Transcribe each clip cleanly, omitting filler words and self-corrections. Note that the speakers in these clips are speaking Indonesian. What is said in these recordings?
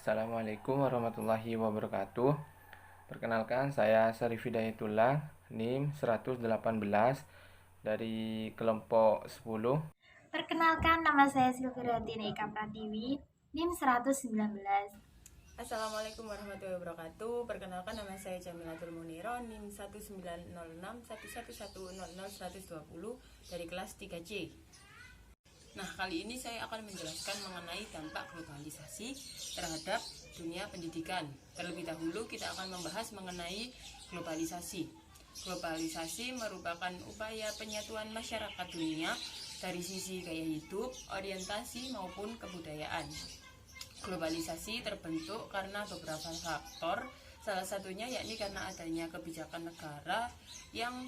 Assalamualaikum warahmatullahi wabarakatuh. Perkenalkan, saya Syarif Hidayatullah, NIM 118 dari kelompok 10. Perkenalkan, nama saya Silvirantina Ika Pratiwi, NIM 119. Assalamualaikum warahmatullahi wabarakatuh. Perkenalkan, nama saya Jamilatul Muniro, NIM 1906111000120 dari kelas 3C. Nah, kali ini saya akan menjelaskan mengenai dampak globalisasi terhadap dunia pendidikan. Terlebih dahulu kita akan membahas mengenai globalisasi. Globalisasi merupakan upaya penyatuan masyarakat dunia dari sisi gaya hidup, orientasi maupun kebudayaan. Globalisasi terbentuk karena beberapa faktor, salah satunya yakni karena adanya kebijakan negara yang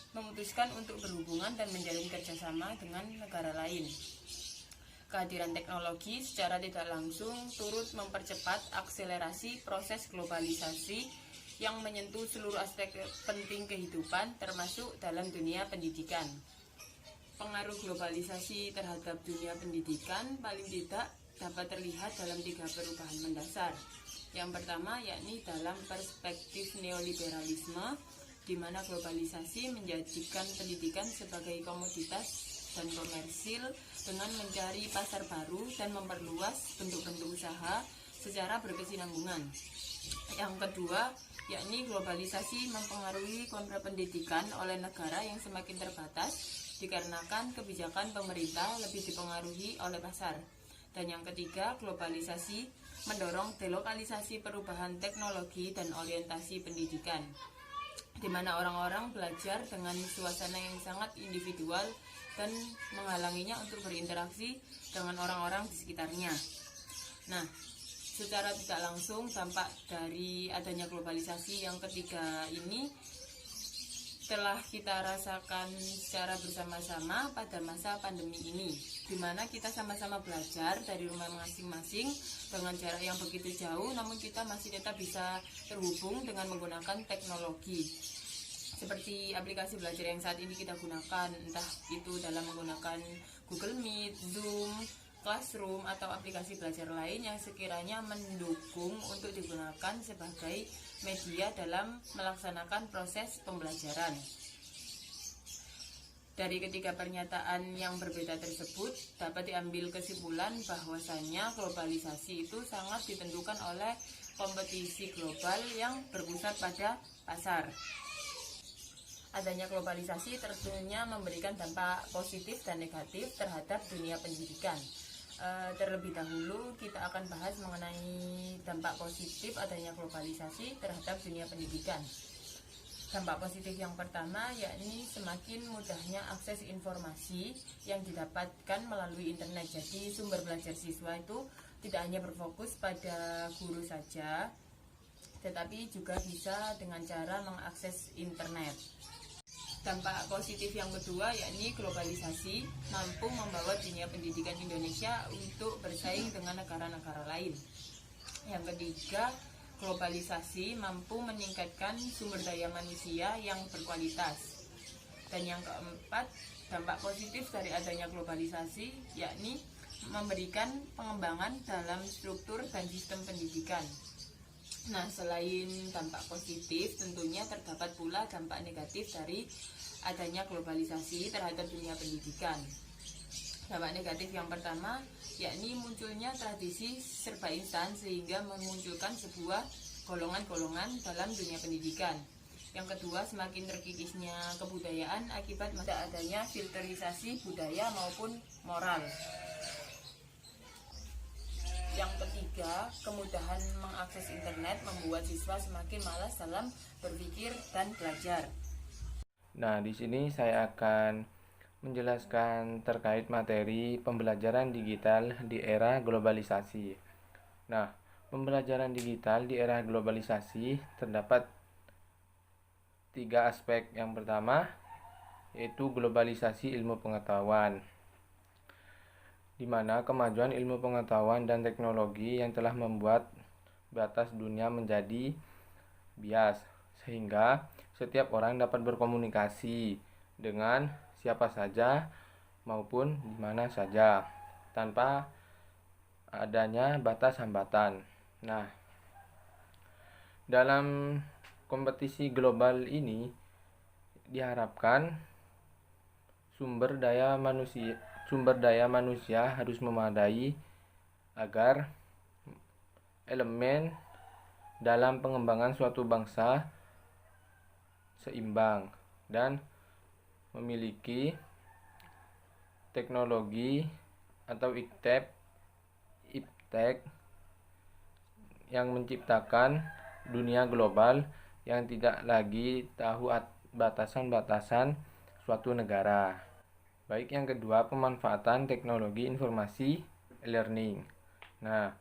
memutuskan untuk berhubungan dan menjalin kerjasama dengan negara lain. Kehadiran teknologi secara tidak langsung turut mempercepat akselerasi proses globalisasi yang menyentuh seluruh aspek penting kehidupan, termasuk dalam dunia pendidikan. Pengaruh globalisasi terhadap dunia pendidikan paling tidak dapat terlihat dalam 3 perubahan mendasar. Yang pertama yakni dalam perspektif neoliberalisme, di mana globalisasi menjadikan pendidikan sebagai komoditas dan komersil dengan mencari pasar baru dan memperluas bentuk-bentuk usaha secara berkesinambungan. Yang kedua yakni globalisasi mempengaruhi kontrak pendidikan oleh negara yang semakin terbatas dikarenakan kebijakan pemerintah lebih dipengaruhi oleh pasar. Dan yang ketiga, globalisasi mendorong delokalisasi perubahan teknologi dan orientasi pendidikan, di mana orang-orang belajar dengan suasana yang sangat individual dan menghalanginya untuk berinteraksi dengan orang-orang di sekitarnya. Nah, secara tidak langsung dampak dari adanya globalisasi yang ketiga ini telah kita rasakan secara bersama-sama pada masa pandemi ini, di mana kita sama-sama belajar dari rumah masing-masing dengan jarak yang begitu jauh, namun kita masih tetap bisa terhubung dengan menggunakan teknologi seperti aplikasi belajar yang saat ini kita gunakan, entah itu dalam menggunakan Google Meet, Zoom, Classroom, atau aplikasi belajar lain yang sekiranya mendukung untuk digunakan sebagai media dalam melaksanakan proses pembelajaran. Dari ketiga pernyataan yang berbeda tersebut, dapat diambil kesimpulan bahwasanya globalisasi itu sangat ditentukan oleh kompetisi global yang berpusat pada pasar. Adanya globalisasi tentunya memberikan dampak positif dan negatif terhadap dunia pendidikan. Terlebih dahulu kita akan bahas mengenai dampak positif adanya globalisasi terhadap dunia pendidikan. Dampak positif yang pertama yakni semakin mudahnya akses informasi yang didapatkan melalui internet. Jadi sumber belajar siswa itu tidak hanya berfokus pada guru saja, tetapi juga bisa dengan cara mengakses internet. Dampak positif yang kedua yakni globalisasi mampu membawa dunia pendidikan Indonesia untuk bersaing dengan negara-negara lain. Yang ketiga, globalisasi mampu meningkatkan sumber daya manusia yang berkualitas. Dan yang keempat, dampak positif dari adanya globalisasi yakni memberikan pengembangan dalam struktur dan sistem pendidikan. Nah, selain dampak positif, tentunya terdapat pula dampak negatif dari adanya globalisasi terhadap dunia pendidikan. Dampak negatif yang pertama yakni munculnya tradisi serba instan sehingga memunculkan sebuah golongan-golongan dalam dunia pendidikan. Yang kedua, semakin terkikisnya kebudayaan akibat tidak adanya filterisasi budaya maupun moral. Yang ketiga, kemudahan mengakses internet membuat siswa semakin malas dalam berpikir dan belajar. Nah, di sini saya akan menjelaskan terkait materi pembelajaran digital di era globalisasi. Nah, pembelajaran digital di era globalisasi terdapat 3 aspek. Yang pertama yaitu globalisasi ilmu pengetahuan, di mana kemajuan ilmu pengetahuan dan teknologi yang telah membuat batas dunia menjadi bias, sehingga setiap orang dapat berkomunikasi dengan siapa saja maupun di mana saja tanpa adanya batas hambatan. Nah, dalam kompetisi global ini diharapkan sumber daya manusia harus memadai agar elemen dalam pengembangan suatu bangsa seimbang dan memiliki teknologi atau iptek yang menciptakan dunia global yang tidak lagi tahu batasan-batasan suatu negara. Baik, yang kedua, pemanfaatan teknologi informasi e-learning. Nah,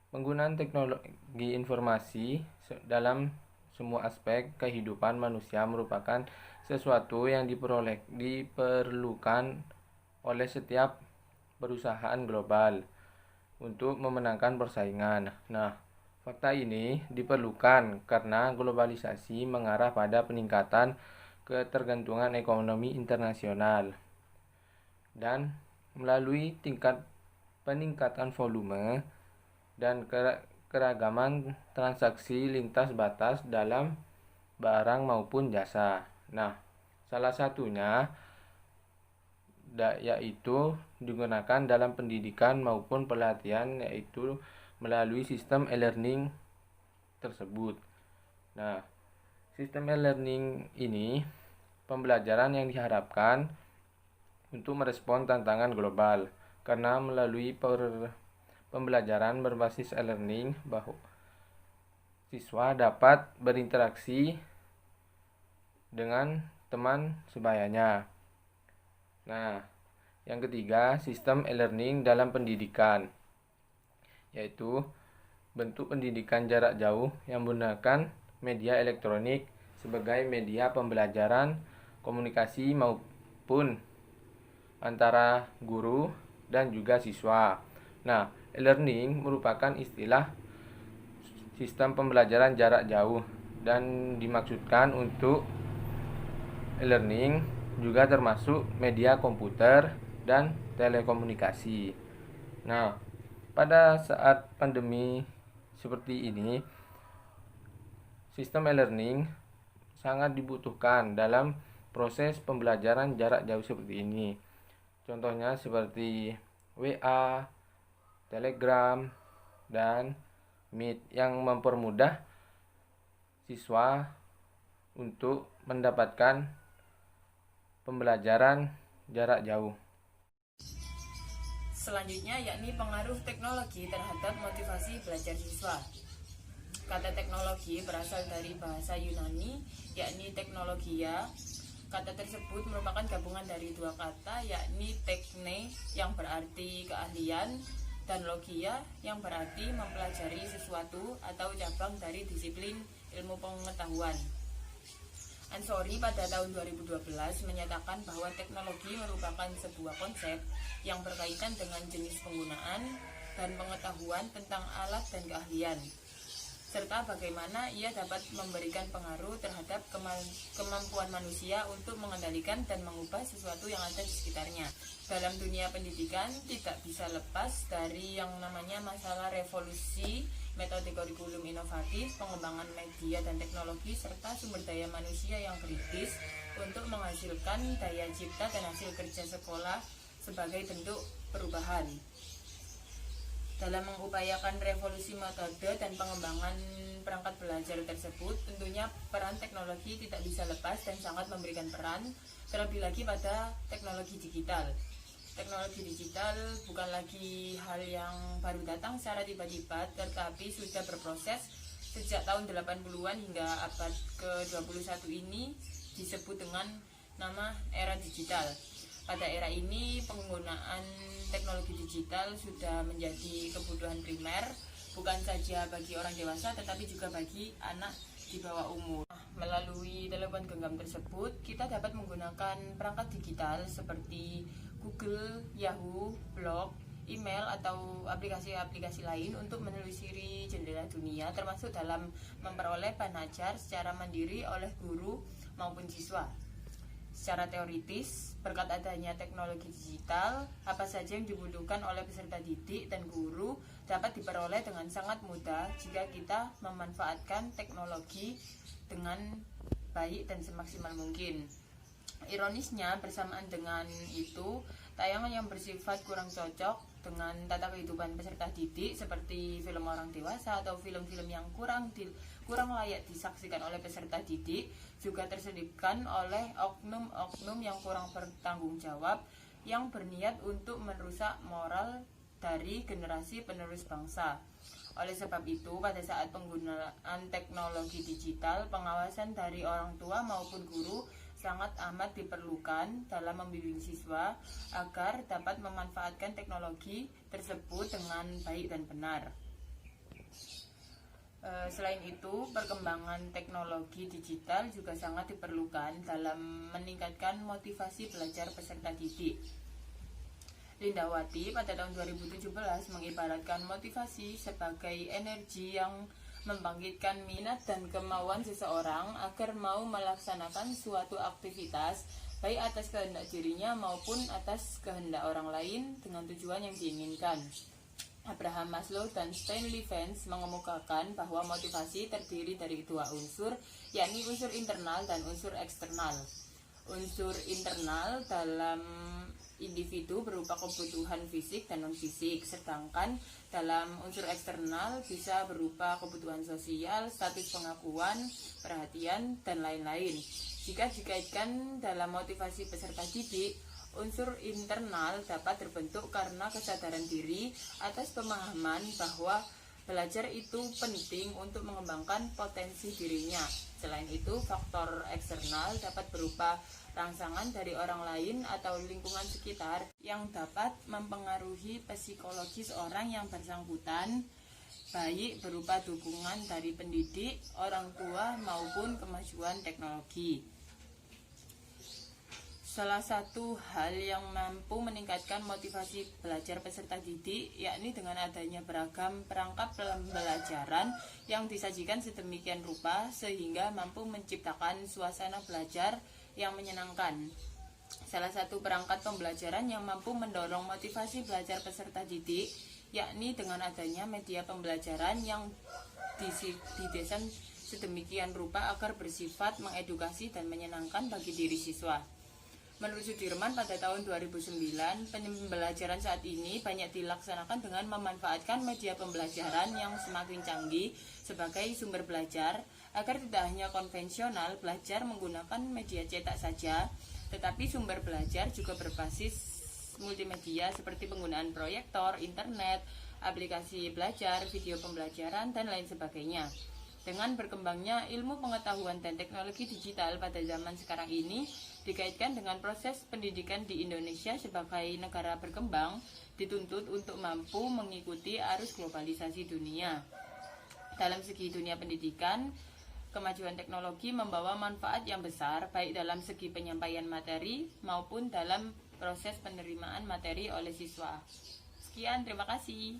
penggunaan teknologi informasi dalam semua aspek kehidupan manusia merupakan sesuatu yang diperlukan oleh setiap perusahaan global untuk memenangkan persaingan. Nah, fakta ini diperlukan karena globalisasi mengarah pada peningkatan ketergantungan ekonomi internasional dan melalui peningkatan volume dan keragaman transaksi lintas batas dalam barang maupun jasa. Nah, salah satunya yaitu digunakan dalam pendidikan maupun pelatihan, yaitu melalui sistem e-learning tersebut. Nah, sistem e-learning ini pembelajaran yang diharapkan untuk merespon tantangan global, karena melalui pembelajaran berbasis e-learning bahwa siswa dapat berinteraksi dengan teman sebayanya. Nah, yang ketiga, sistem e-learning dalam pendidikan, yaitu bentuk pendidikan jarak jauh yang menggunakan media elektronik sebagai media pembelajaran, komunikasi maupun antara guru dan juga siswa. Nah, e-learning merupakan istilah sistem pembelajaran jarak jauh dan dimaksudkan untuk e-learning juga termasuk media komputer dan telekomunikasi. Nah, pada saat pandemi seperti ini, sistem e-learning sangat dibutuhkan dalam proses pembelajaran jarak jauh seperti ini. Contohnya seperti WA, Telegram, dan Meet yang mempermudah siswa untuk mendapatkan pembelajaran jarak jauh. Selanjutnya yakni pengaruh teknologi terhadap motivasi belajar siswa. Kata teknologi berasal dari bahasa Yunani yakni teknologia. Kata tersebut merupakan gabungan dari dua kata yakni tekne yang berarti keahlian dan logia yang berarti mempelajari sesuatu atau cabang dari disiplin ilmu pengetahuan. Ansori pada tahun 2012 menyatakan bahwa teknologi merupakan sebuah konsep yang berkaitan dengan jenis penggunaan dan pengetahuan tentang alat dan keahlian, serta bagaimana ia dapat memberikan pengaruh terhadap kemampuan manusia untuk mengendalikan dan mengubah sesuatu yang ada di sekitarnya. Dalam dunia pendidikan tidak bisa lepas dari yang namanya masalah revolusi, metode kurikulum inovatif, pengembangan media dan teknologi, serta sumber daya manusia yang kritis untuk menghasilkan daya cipta dan hasil kerja sekolah sebagai bentuk perubahan. Dalam mengupayakan revolusi metode dan pengembangan perangkat belajar tersebut, tentunya peran teknologi tidak bisa lepas dan sangat memberikan peran, terlebih lagi pada teknologi digital. Teknologi digital bukan lagi hal yang baru datang secara tiba-tiba, tetapi sudah berproses sejak tahun 80-an hingga abad ke-21 ini disebut dengan nama era digital. Pada era ini, penggunaan teknologi digital sudah menjadi kebutuhan primer, bukan saja bagi orang dewasa, tetapi juga bagi anak di bawah umur. Melalui telepon genggam tersebut, kita dapat menggunakan perangkat digital seperti Google, Yahoo, blog, email, atau aplikasi-aplikasi lain untuk menelusuri jendela dunia, termasuk dalam memperoleh bahan ajar secara mandiri oleh guru maupun siswa. Secara teoritis, berkat adanya teknologi digital, apa saja yang dibutuhkan oleh peserta didik dan guru dapat diperoleh dengan sangat mudah jika kita memanfaatkan teknologi dengan baik dan semaksimal mungkin. Ironisnya, bersamaan dengan itu, tayangan yang bersifat kurang cocok dengan tata kehidupan peserta didik seperti film orang dewasa atau film-film yang kurang layak disaksikan oleh peserta didik juga terselipkan oleh oknum-oknum yang kurang bertanggung jawab yang berniat untuk merusak moral dari generasi penerus bangsa. Oleh sebab itu, pada saat penggunaan teknologi digital, pengawasan dari orang tua maupun guru sangat amat diperlukan dalam membimbing siswa agar dapat memanfaatkan teknologi tersebut dengan baik dan benar. Selain itu, perkembangan teknologi digital juga sangat diperlukan dalam meningkatkan motivasi belajar peserta didik. Lindawati pada tahun 2017 mengibaratkan motivasi sebagai energi yang membangkitkan minat dan kemauan seseorang agar mau melaksanakan suatu aktivitas baik atas kehendak dirinya maupun atas kehendak orang lain dengan tujuan yang diinginkan. Abraham Maslow dan Stanley Vance mengemukakan bahwa motivasi terdiri dari dua unsur, yakni unsur internal dan unsur eksternal. Unsur internal dalam individu berupa kebutuhan fisik dan non-fisik, sedangkan dalam unsur eksternal bisa berupa kebutuhan sosial, status pengakuan, perhatian, dan lain-lain. Jika dikaitkan dalam motivasi peserta didik, unsur internal dapat terbentuk karena kesadaran diri atas pemahaman bahwa belajar itu penting untuk mengembangkan potensi dirinya. Selain itu, faktor eksternal dapat berupa rangsangan dari orang lain atau lingkungan sekitar yang dapat mempengaruhi psikologis orang yang bersangkutan, baik berupa dukungan dari pendidik, orang tua, maupun kemajuan teknologi. Salah satu hal yang mampu meningkatkan motivasi belajar peserta didik yakni dengan adanya beragam perangkat pembelajaran yang disajikan sedemikian rupa sehingga mampu menciptakan suasana belajar yang menyenangkan. Salah satu perangkat pembelajaran yang mampu mendorong motivasi belajar peserta didik yakni dengan adanya media pembelajaran yang didesain sedemikian rupa agar bersifat mengedukasi dan menyenangkan bagi diri siswa. Menurut Sudirman pada tahun 2009, pembelajaran saat ini banyak dilaksanakan dengan memanfaatkan media pembelajaran yang semakin canggih sebagai sumber belajar, agar tidak hanya konvensional belajar menggunakan media cetak saja, tetapi sumber belajar juga berbasis multimedia seperti penggunaan proyektor, internet, aplikasi belajar, video pembelajaran, dan lain sebagainya. Dengan berkembangnya ilmu pengetahuan dan teknologi digital pada zaman sekarang ini dikaitkan dengan proses pendidikan di Indonesia sebagai negara berkembang dituntut untuk mampu mengikuti arus globalisasi dunia. Dalam segi dunia pendidikan, kemajuan teknologi membawa manfaat yang besar baik dalam segi penyampaian materi maupun dalam proses penerimaan materi oleh siswa. Sekian, terima kasih.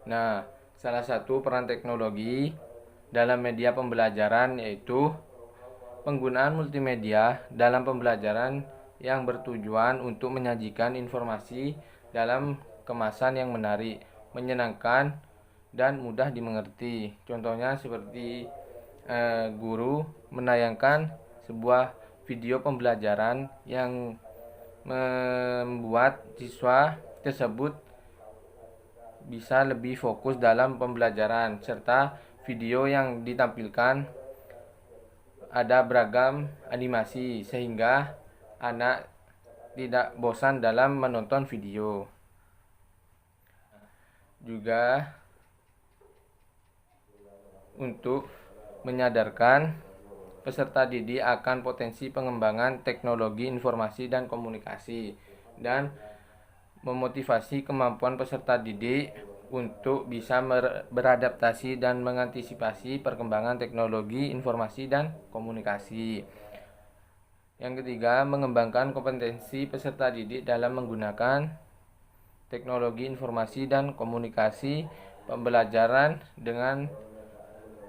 Nah, salah satu peran teknologi dalam media pembelajaran yaitu penggunaan multimedia dalam pembelajaran yang bertujuan untuk menyajikan informasi dalam kemasan yang menarik, menyenangkan, dan mudah dimengerti. Contohnya seperti guru menayangkan sebuah video pembelajaran yang membuat siswa tersebut bisa lebih fokus dalam pembelajaran, serta video yang ditampilkan ada beragam animasi sehingga anak tidak bosan dalam menonton video. Juga untuk menyadarkan peserta didik akan potensi pengembangan teknologi informasi dan komunikasi dan memotivasi kemampuan peserta didik untuk bisa beradaptasi dan mengantisipasi perkembangan teknologi informasi dan komunikasi. Yang ketiga, mengembangkan kompetensi peserta didik dalam menggunakan teknologi informasi dan komunikasi pembelajaran dengan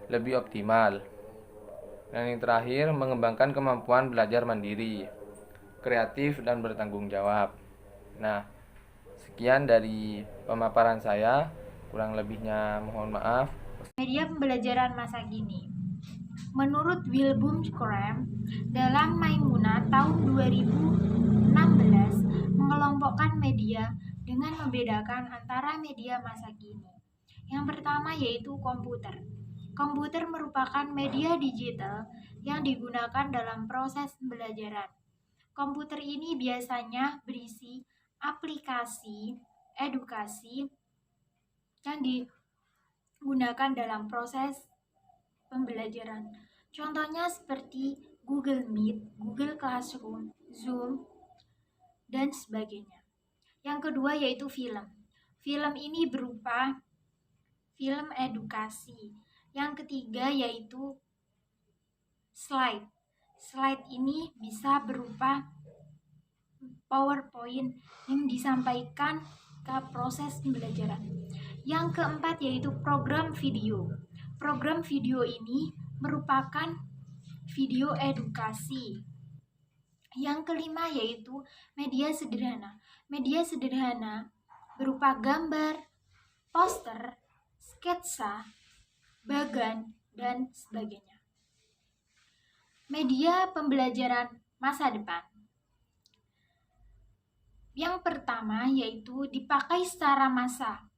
lebih optimal. Dan yang terakhir, mengembangkan kemampuan belajar mandiri, kreatif, dan bertanggung jawab. Nah, sekian dari pemaparan saya. Kurang lebihnya mohon maaf. Media pembelajaran masa kini. Menurut Wilbur Graham, dalam Maimuna tahun 2016 mengelompokkan media dengan membedakan antara media masa kini. Yang pertama yaitu komputer. Komputer merupakan media digital yang digunakan dalam proses pembelajaran. Komputer ini biasanya berisi aplikasi edukasi yang digunakan dalam proses pembelajaran. Contohnya seperti Google Meet, Google Classroom, Zoom, dan sebagainya. Yang kedua yaitu film. Film ini berupa film edukasi. Yang ketiga yaitu slide. Slide ini bisa berupa PowerPoint yang disampaikan ke proses pembelajaran. Yang keempat yaitu program video. Program video ini merupakan video edukasi. Yang kelima yaitu media sederhana. Media sederhana berupa gambar, poster, sketsa, bagan, dan sebagainya. Media pembelajaran masa depan. Yang pertama yaitu dipakai secara massal,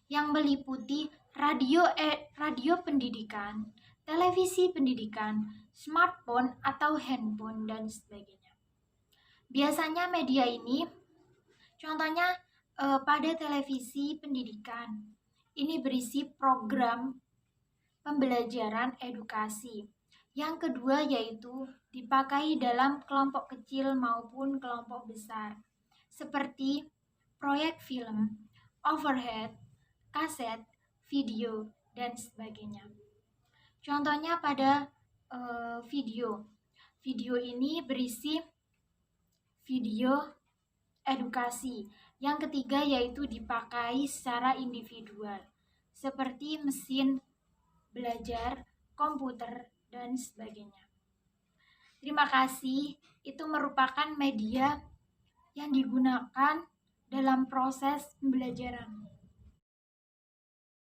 yang meliputi radio pendidikan, televisi pendidikan, smartphone atau handphone, dan sebagainya. Biasanya media ini, contohnya pada televisi pendidikan, ini berisi program pembelajaran edukasi. Yang kedua yaitu dipakai dalam kelompok kecil maupun kelompok besar, seperti proyek film, overhead, kaset, video, dan sebagainya. Contohnya pada video. Video ini berisi video edukasi. Yang ketiga yaitu dipakai secara individual, seperti mesin belajar, komputer, dan sebagainya. Terima kasih. Itu merupakan media yang digunakan dalam proses pembelajaran.